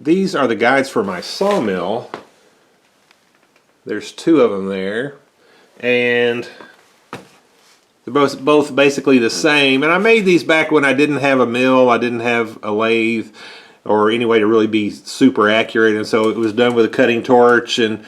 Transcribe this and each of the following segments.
These are the guides for my sawmill. There's two of them there, and they're both basically the same. And I made these back when I didn't have a mill, I didn't have a lathe, or any way to really be super accurate, and so it was done with a cutting torch and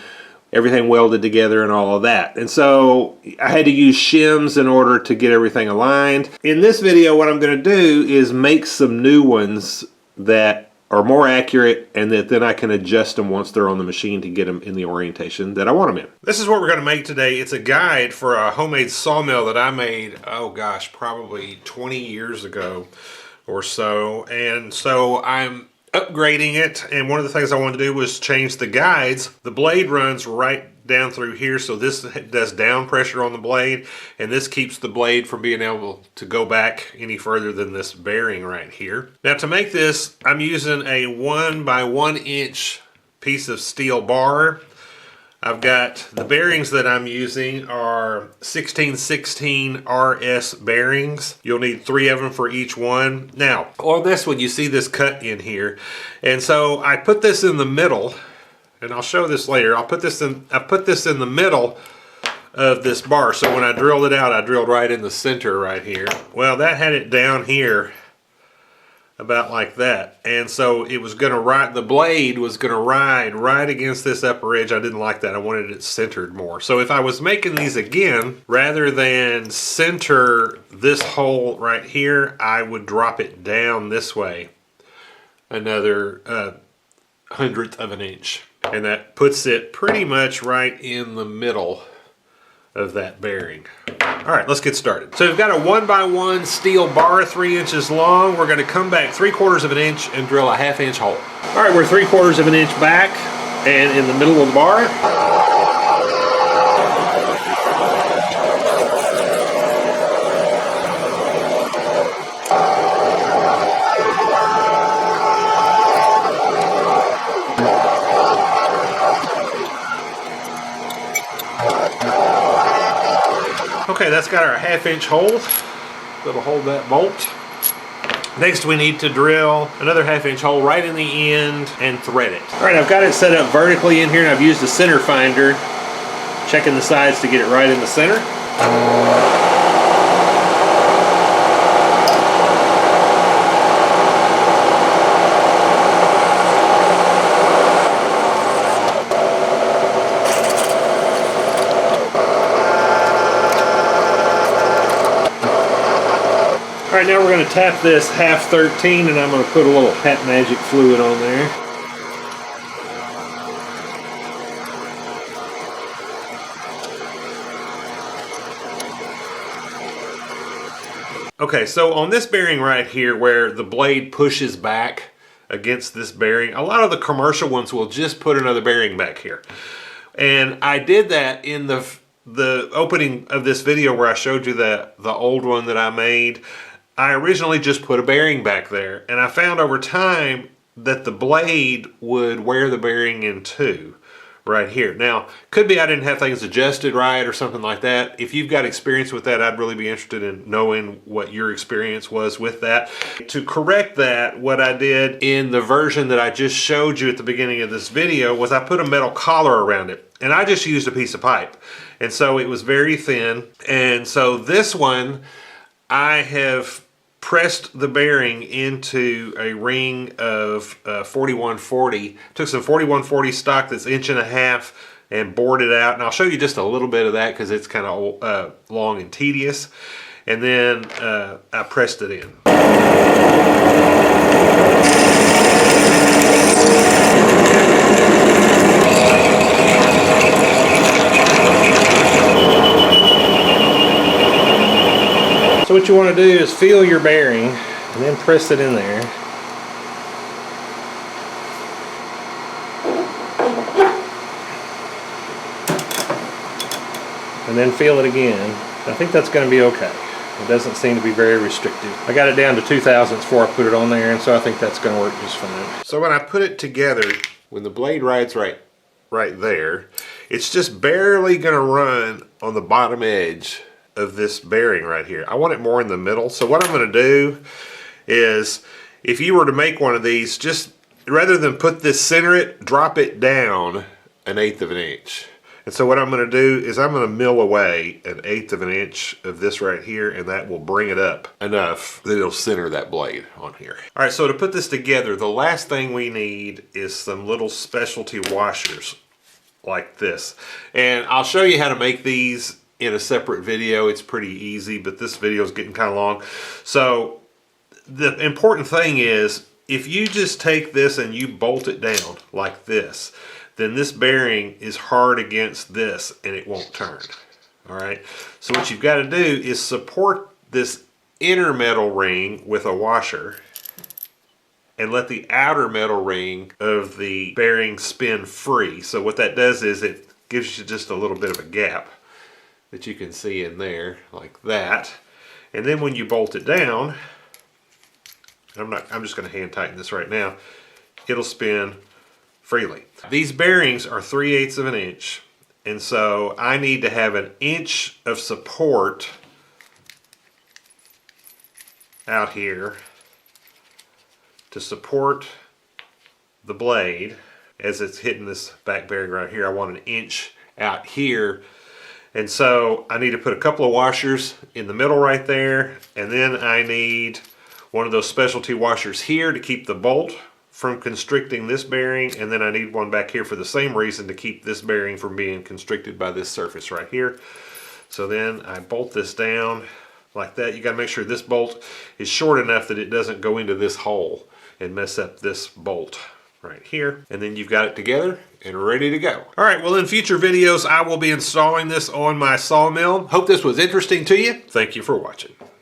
everything welded together and all of that. And so I had to use shims in order to get everything aligned. In this video, what I'm going to do is make some new ones that are more accurate, and that then I can adjust them once they're on the machine to get them in the orientation that I want them in. This is what we're going to make today. It's a guide for a homemade sawmill that I made, oh gosh, probably 20 years ago or so. And so I'm upgrading it, and one of the things I wanted to do was change the guides. The blade runs right down through here, so this does down pressure on the blade, and this keeps the blade from being able to go back any further than this bearing right here. Now to make this, I'm using a 1 by 1 inch piece of steel bar. I've got the bearings that I'm using are 1616 RS bearings. You'll need 3 of them for each one. Now, on this one, you see this cut in here. And so I put this in the middle, and I'll show this later. I put this in the middle of this bar. So when I drilled it out, I drilled right in the center right here. Well, that had it down here about like that, and so it was going to ride, the blade was going to ride right against this upper edge. I didn't like that. I wanted it centered more. So if I was making these again, rather than center this hole right here, I would drop it down this way another 1/100 of an inch, and that puts it pretty much right in the middle of that bearing. All right, let's get started. So we've got a 1 by 1 steel bar, 3 inches long. We're going to come back 3/4 of an inch and drill a 1/2 inch hole. All right, we're 3/4 of an inch back and in the middle of the bar. Okay, that's got our 1/2 inch hole that'll hold that bolt. Next, we need to drill another 1/2 inch hole right in the end and thread it. All right, I've got it set up vertically in here, and I've used a center finder, checking the sides to get it right in the center. All right, now we're going to tap this 1/2-13, and I'm going to put a little Hat Magic fluid on there. Okay, so on this bearing right here where the blade pushes back against this bearing, a lot of the commercial ones will just put another bearing back here. And I did that in the opening of this video where I showed you the old one that I made. I originally just put a bearing back there, and I found over time that the blade would wear the bearing in two right here. Now, could be I didn't have things adjusted right or something like that. If you've got experience with that, I'd really be interested in knowing what your experience was with that. To correct that, what I did in the version that I just showed you at the beginning of this video was I put a metal collar around it, and I just used a piece of pipe. And so it was very thin, and so this one, I have pressed the bearing into a ring of 4140. Took some 4140 stock that's 1.5 inches and bored it out. And I'll show you just a little bit of that because it's kind of long and tedious. And then I pressed it in. So what you want to do is feel your bearing and then press it in there. And then feel it again. I think that's going to be okay. It doesn't seem to be very restrictive. I got it down to 2/1000 before I put it on there, and so I think that's going to work just fine. So when I put it together, when the blade rides right there, it's just barely going to run on the bottom edge of this bearing right here. I want it more in the middle. So what I'm going to do is, if you were to make one of these, just rather than put this, center it, drop it down 1/8 of an inch. And so what I'm going to do is I'm going to mill away 1/8 of an inch of this right here, and that will bring it up enough that it'll center that blade on here. All right, so to put this together, the last thing we need is some little specialty washers like this. And I'll show you how to make these in a separate video. It's pretty easy, but this video is getting kind of long. So the important thing is, if you just take this and you bolt it down like this, then this bearing is hard against this and it won't turn. All right, so what you've got to do is support this inner metal ring with a washer and let the outer metal ring of the bearing spin free. So what that does is it gives you just a little bit of a gap that you can see in there like that. And then when you bolt it down, I'm just going to hand tighten this right now, it'll spin freely. These bearings are 3/8 of an inch, and so I need to have 1 inch of support out here to support the blade as it's hitting this back bearing right here. I want 1 inch out here, and so I need to put a couple of washers in the middle right there, and then I need one of those specialty washers here to keep the bolt from constricting this bearing, and then I need one back here for the same reason, to keep this bearing from being constricted by this surface right here. So then I bolt this down like that. You got to make sure this bolt is short enough that it doesn't go into this hole and mess up this bolt right here. And then you've got it together and ready to go. All right, well, in future videos I will be installing this on my sawmill. Hope this was interesting to you. Thank you for watching.